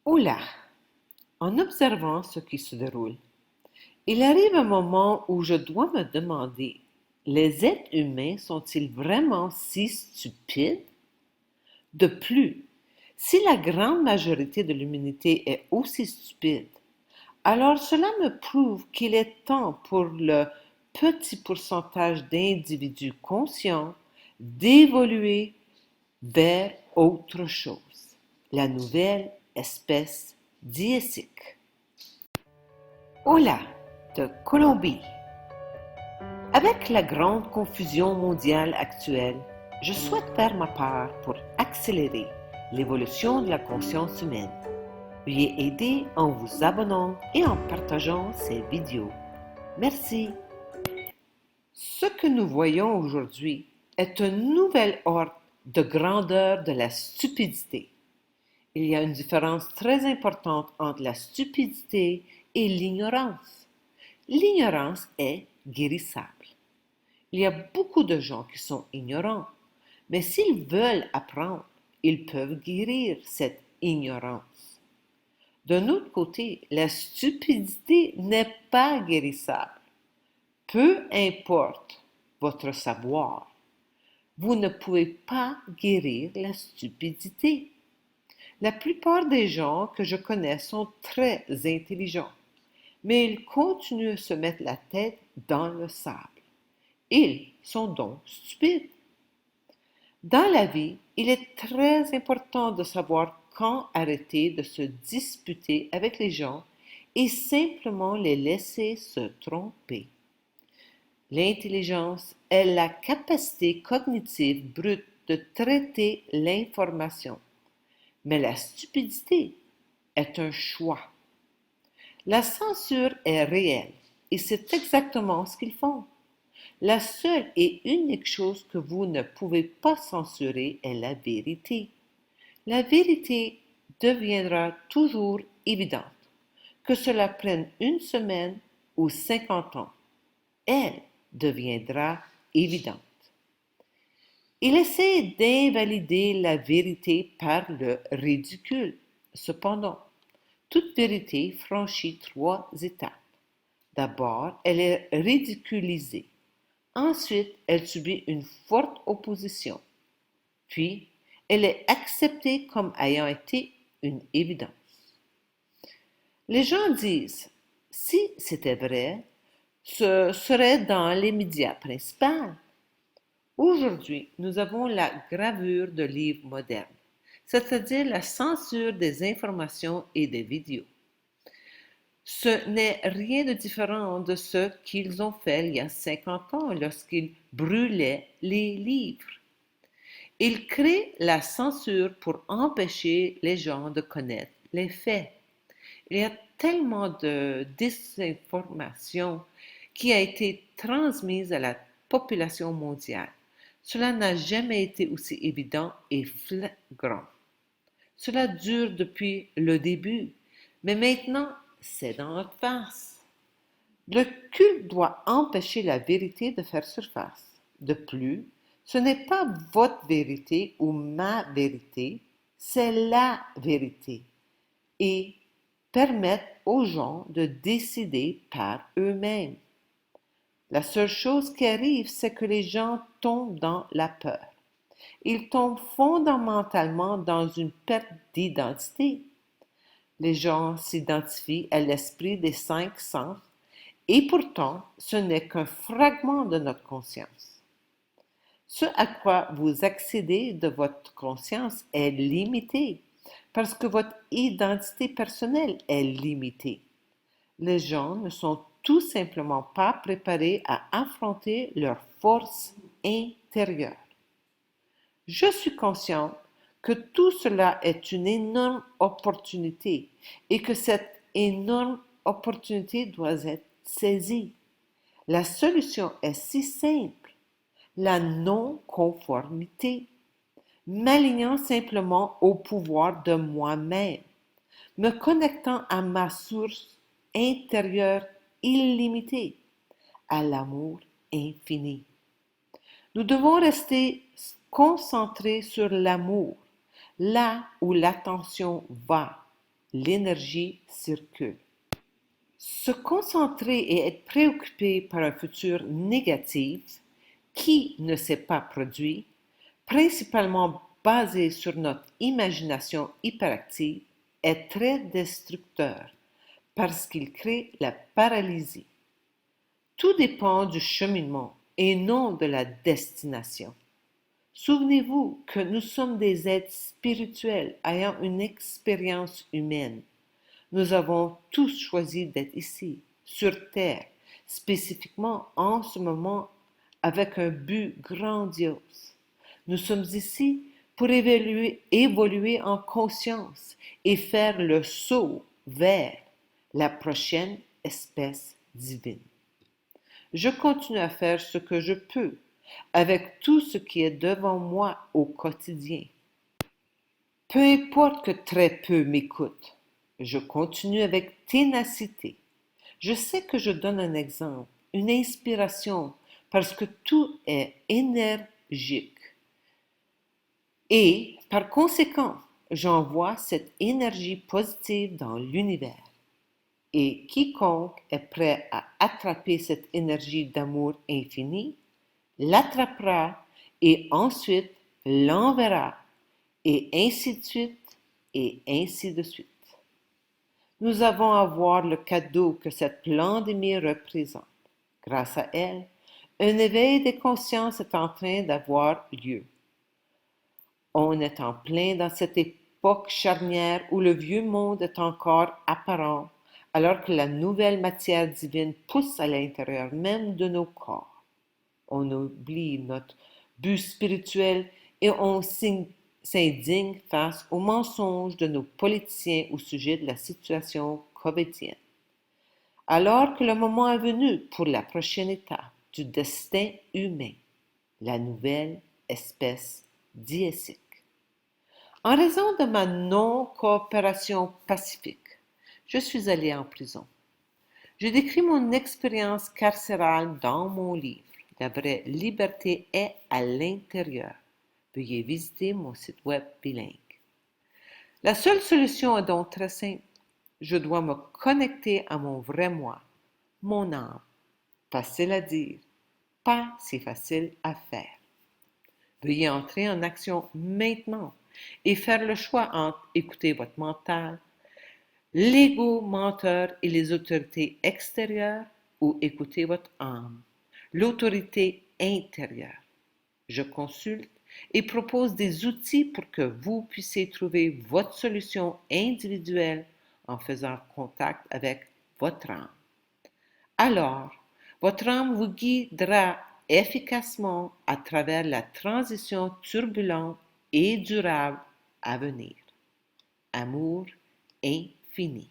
Oula! En observant ce qui se déroule, il arrive un moment où je dois me demander, les êtres humains sont-ils vraiment si stupides? De plus, si la grande majorité de l'humanité est aussi stupide, alors cela me prouve qu'il est temps pour le petit pourcentage d'individus conscients d'évoluer vers autre chose, la nouvelle espèce diésique. Hola, de Colombie. Avec la grande confusion mondiale actuelle, je souhaite faire ma part pour accélérer l'évolution de la conscience humaine. Veuillez aider en vous abonnant et en partageant ces vidéos. Merci. Ce que nous voyons aujourd'hui est un nouvel ordre de grandeur de la stupidité. Il y a une différence très importante entre la stupidité et l'ignorance. L'ignorance est guérissable. Il y a beaucoup de gens qui sont ignorants, mais s'ils veulent apprendre, ils peuvent guérir cette ignorance. D'un autre côté, la stupidité n'est pas guérissable. Peu importe votre savoir, vous ne pouvez pas guérir la stupidité. La plupart des gens que je connais sont très intelligents, mais ils continuent à se mettre la tête dans le sable. Ils sont donc stupides. Dans la vie, il est très important de savoir quand arrêter de se disputer avec les gens et simplement les laisser se tromper. L'intelligence est la capacité cognitive brute de traiter l'information, mais la stupidité est un choix. La censure est réelle et c'est exactement ce qu'ils font. La seule et unique chose que vous ne pouvez pas censurer est la vérité. La vérité deviendra toujours évidente, que cela prenne une semaine ou 50 ans. Elle deviendra évidente. Il essaie d'invalider la vérité par le ridicule. Cependant, toute vérité franchit 3 étapes. D'abord, elle est ridiculisée. Ensuite, elle subit une forte opposition. Puis, elle est acceptée comme ayant été une évidence. Les gens disent, si c'était vrai, ce serait dans les médias principaux. Aujourd'hui, nous avons la gravure de livres modernes, c'est-à-dire la censure des informations et des vidéos. Ce n'est rien de différent de ce qu'ils ont fait il y a 50 ans lorsqu'ils brûlaient les livres. Ils créent la censure pour empêcher les gens de connaître les faits. Il y a tellement de désinformation qui a été transmise à la population mondiale. Cela n'a jamais été aussi évident et flagrant. Cela dure depuis le début, mais maintenant, c'est dans notre face. Le culte doit empêcher la vérité de faire surface. De plus, ce n'est pas votre vérité ou ma vérité, c'est la vérité. Et permettre aux gens de décider par eux-mêmes. La seule chose qui arrive, c'est que les gens tombent dans la peur. Ils tombent fondamentalement dans une perte d'identité. Les gens s'identifient à l'esprit des 5 sens et pourtant ce n'est qu'un fragment de notre conscience. Ce à quoi vous accédez de votre conscience est limité parce que votre identité personnelle est limitée. Les gens ne sont tout simplement pas préparés à affronter leur force intérieure. Je suis consciente que tout cela est une énorme opportunité et que cette énorme opportunité doit être saisie. La solution est si simple, la non-conformité, m'alignant simplement au pouvoir de moi-même, me connectant à ma source intérieure illimitée, à l'amour infini. Nous devons rester concentrés sur l'amour, là où l'attention va. l'énergie circule. Se concentrer et être préoccupé par un futur négatif qui ne s'est pas produit, principalement basé sur notre imagination hyperactive, est très destructeur parce qu'il crée la paralysie. Tout dépend du cheminement et non de la destination. Souvenez-vous que nous sommes des êtres spirituels ayant une expérience humaine. Nous avons tous choisi d'être ici, sur Terre, spécifiquement en ce moment avec un but grandiose. Nous sommes ici pour évoluer en conscience et faire le saut vers la prochaine espèce divine. Je continue à faire ce que je peux avec tout ce qui est devant moi au quotidien. Peu importe que très peu m'écoutent, je continue avec ténacité. Je sais que je donne un exemple, une inspiration, parce que tout est énergique. Et par conséquent, j'envoie cette énergie positive dans l'univers. Et quiconque est prêt à attraper cette énergie d'amour infini, l'attrapera et ensuite l'enverra, et ainsi de suite, et ainsi de suite. Nous avons à voir le cadeau que cette pandémie représente. Grâce à elle, un éveil des consciences est en train d'avoir lieu. On est en plein dans cette époque charnière où le vieux monde est encore apparent, alors que la nouvelle matière divine pousse à l'intérieur même de nos corps. On oublie notre but spirituel et on s'indigne face aux mensonges de nos politiciens au sujet de la situation covidienne. Alors que le moment est venu pour la prochaine étape du destin humain, la nouvelle espèce diésique. En raison de ma non-coopération pacifique, je suis allé en prison. Je décris mon expérience carcérale dans mon livre. La vraie liberté est à l'intérieur. Veuillez visiter mon site web bilingue. La seule solution est donc très simple. Je dois me connecter à mon vrai moi, mon âme. Facile à dire, pas si facile à faire. Veuillez entrer en action maintenant et faire le choix entre écouter votre mental, l'ego menteur et les autorités extérieures ou écouter votre âme, l'autorité intérieure. Je consulte et propose des outils pour que vous puissiez trouver votre solution individuelle en faisant contact avec votre âme. Alors, votre âme vous guidera efficacement à travers la transition turbulente et durable à venir. Amour infini.